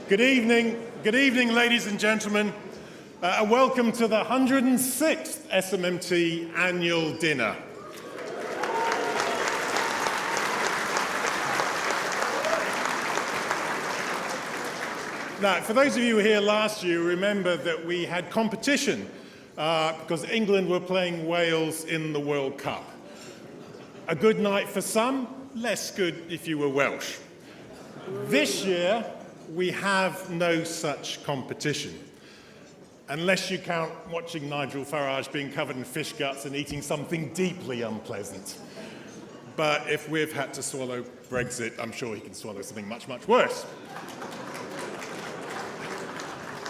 Good evening, ladies and gentlemen, and welcome to the 106th SMMT annual dinner. Now, for those of you who were here last year, remember that we had competition because England were playing Wales in the World Cup. A good night for some, less good if you were Welsh. This year, we have no such competition, unless you count watching Nigel Farage being covered in fish guts and eating something deeply unpleasant. But if we've had to swallow Brexit, I'm sure he can swallow something much, much worse.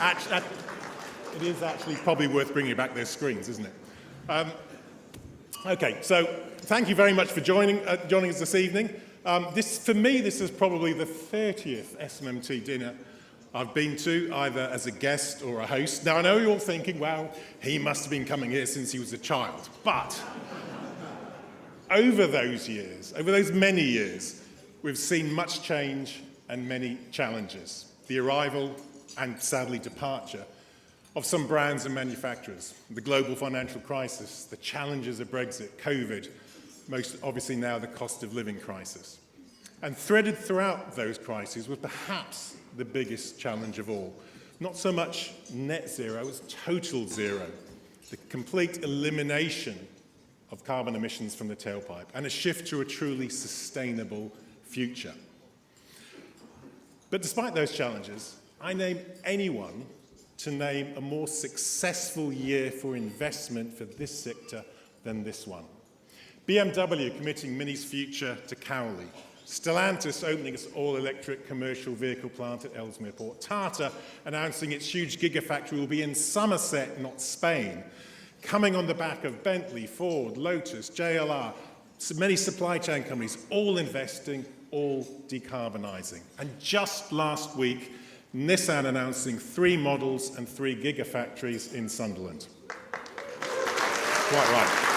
It is actually probably worth bringing back those screens, isn't it? Okay, so thank you very much for joining us this evening. For me, this is probably the 30th SMMT dinner I've been to, either as a guest or a host. Now, I know you're all thinking, well, he must have been coming here since he was a child. But over those many years, we've seen much change and many challenges. The arrival and, sadly, departure of some brands and manufacturers, the global financial crisis, the challenges of Brexit, COVID, most obviously now the cost of living crisis. And threaded throughout those crises was perhaps the biggest challenge of all. Not so much net zero as total zero, the complete elimination of carbon emissions from the tailpipe and a shift to a truly sustainable future. But despite those challenges, I name anyone to name a more successful year for investment for this sector than this one. BMW committing Mini's future to Cowley, Stellantis opening its all-electric commercial vehicle plant at Ellesmere Port, Tata announcing its huge gigafactory will be in Somerset, not Spain, coming on the back of Bentley, Ford, Lotus, JLR, many supply chain companies, all investing, all decarbonising. And just last week, Nissan announcing 3 models and 3 gigafactories in Sunderland. Quite right.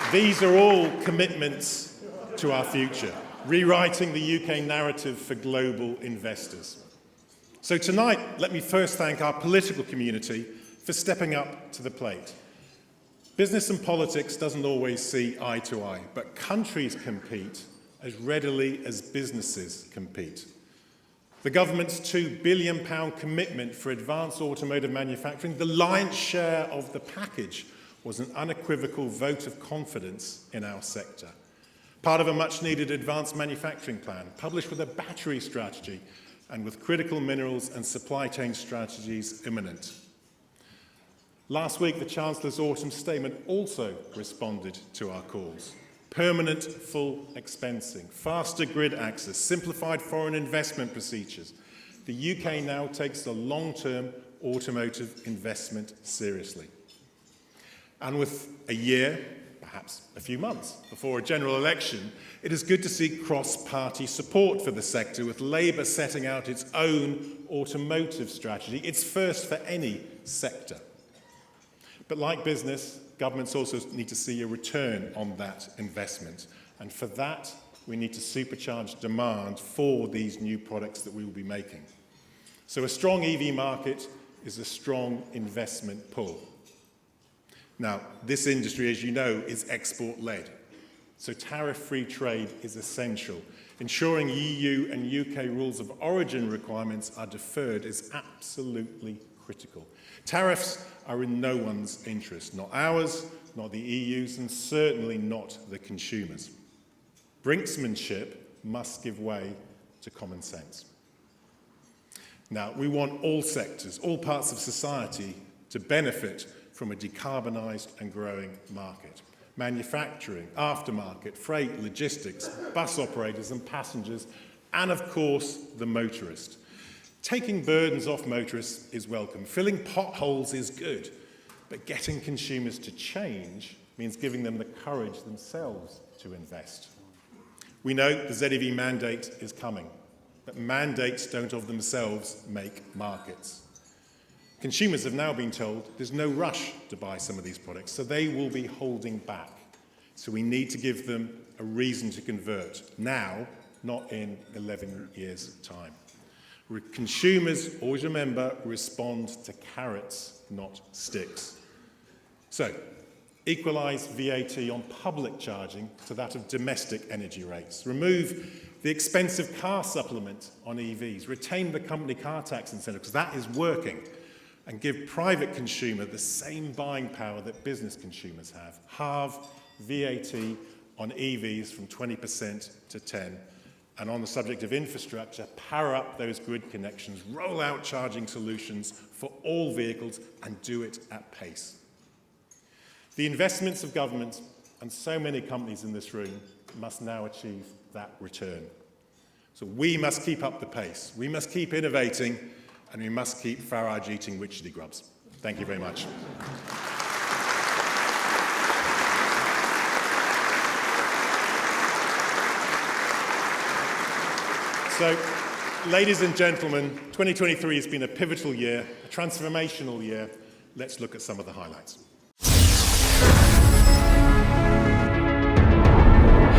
These are all commitments to our future, rewriting the UK narrative for global investors. So tonight, let me first thank our political community for stepping up to the plate. Business and politics doesn't always see eye to eye, but countries compete as readily as businesses compete. The government's £2 billion commitment for advanced automotive manufacturing, the lion's share of the package, was an unequivocal vote of confidence in our sector. Part of a much-needed advanced manufacturing plan, published with a battery strategy and with critical minerals and supply chain strategies imminent. Last week, the Chancellor's autumn statement also responded to our calls. Permanent full expensing, faster grid access, simplified foreign investment procedures. The UK now takes the long-term automotive investment seriously. And with a year, perhaps a few months, before a general election, it is good to see cross-party support for the sector, with Labour setting out its own automotive strategy, its first for any sector. But like business, governments also need to see a return on that investment. And for that, we need to supercharge demand for these new products that we will be making. So a strong EV market is a strong investment pull. Now, this industry, as you know, is export-led. So tariff-free trade is essential. Ensuring EU and UK rules of origin requirements are deferred is absolutely critical. Tariffs are in no one's interest, not ours, not the EU's, and certainly not the consumers. Brinksmanship must give way to common sense. Now, we want all sectors, all parts of society to benefit from a decarbonised and growing market. Manufacturing, aftermarket, freight, logistics, bus operators and passengers, and of course, the motorist. Taking burdens off motorists is welcome. Filling potholes is good, but getting consumers to change means giving them the courage themselves to invest. We know the ZEV mandate is coming, but mandates don't of themselves make markets. Consumers have now been told there's no rush to buy some of these products, so they will be holding back. So we need to give them a reason to convert now, not in 11 years' time. Consumers, always remember, respond to carrots, not sticks. So, equalise VAT on public charging to that of domestic energy rates. Remove the expensive car supplement on EVs. Retain the company car tax incentive, because that is working. And give private consumer the same buying power that business consumers have. Halve VAT on EVs from 20% to 10%. And on the subject of infrastructure, power up those grid connections, roll out charging solutions for all vehicles, and do it at pace. The investments of government and so many companies in this room must now achieve that return. So we must keep up the pace. We must keep innovating, and we must keep Farage eating witchetty grubs. Thank you very much. So, ladies and gentlemen, 2023 has been a pivotal year, a transformational year. Let's look at some of the highlights.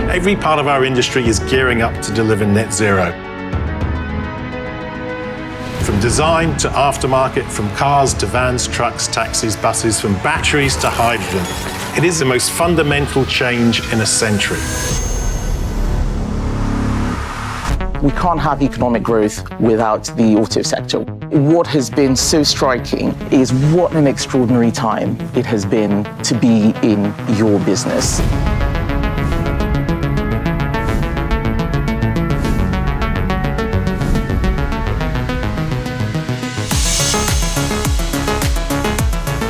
Every part of our industry is gearing up to deliver net zero. From design to aftermarket, from cars to vans, trucks, taxis, buses, from batteries to hydrogen. It is the most fundamental change in a century. We can't have economic growth without the auto sector. What has been so striking is what an extraordinary time it has been to be in your business.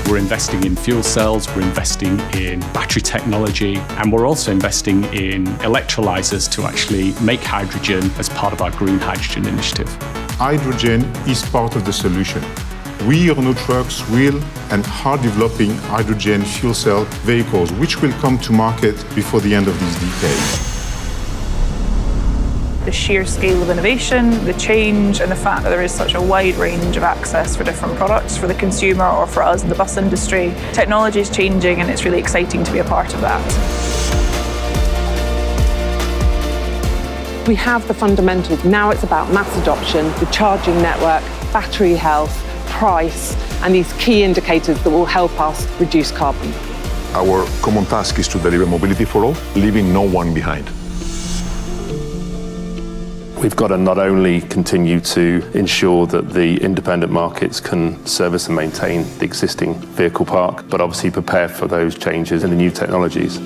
We're investing in fuel cells, we're investing in battery technology, and we're also investing in electrolyzers to actually make hydrogen as part of our green hydrogen initiative. Hydrogen is part of the solution. We, Renault Trucks, will and are developing hydrogen fuel cell vehicles, which will come to market before the end of this decade. The sheer scale of innovation, the change, and the fact that there is such a wide range of access for different products for the consumer or for us in the bus industry. Technology is changing, and it's really exciting to be a part of that. We have the fundamentals. Now it's about mass adoption, the charging network, battery health, price, and these key indicators that will help us reduce carbon. Our common task is to deliver mobility for all, leaving no one behind. We've got to not only continue to ensure that the independent markets can service and maintain the existing vehicle park, but obviously prepare for those changes in the new technologies.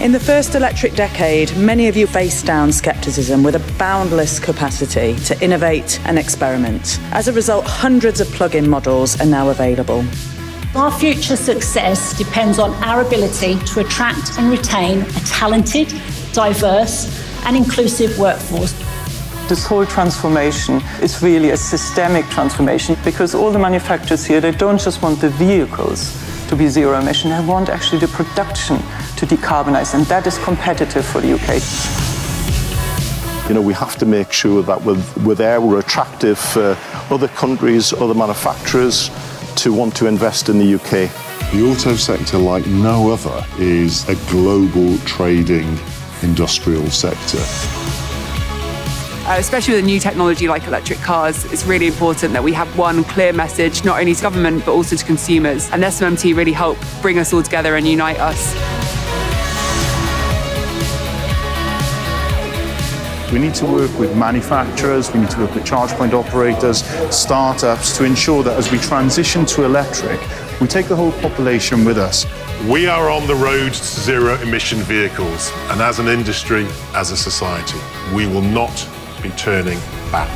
In the first electric decade, many of you faced down scepticism with a boundless capacity to innovate and experiment. As a result, hundreds of plug-in models are now available. Our future success depends on our ability to attract and retain a talented, diverse and inclusive workforce. This whole transformation is really a systemic transformation, because all the manufacturers here, they don't just want the vehicles to be zero emission, they want actually the production to decarbonize, and that is competitive for the UK. You know, we have to make sure that we're attractive for other countries, other manufacturers, to want to invest in the UK. The auto sector, like no other, is a global trading industrial sector. Especially with a new technology like electric cars, it's really important that we have one clear message, not only to government, but also to consumers. And SMMT really help bring us all together and unite us. We need to work with manufacturers, we need to work with charge point operators, startups, to ensure that as we transition to electric, we take the whole population with us. We are on the road to zero emission vehicles, and as an industry, as a society, we will not be turning back.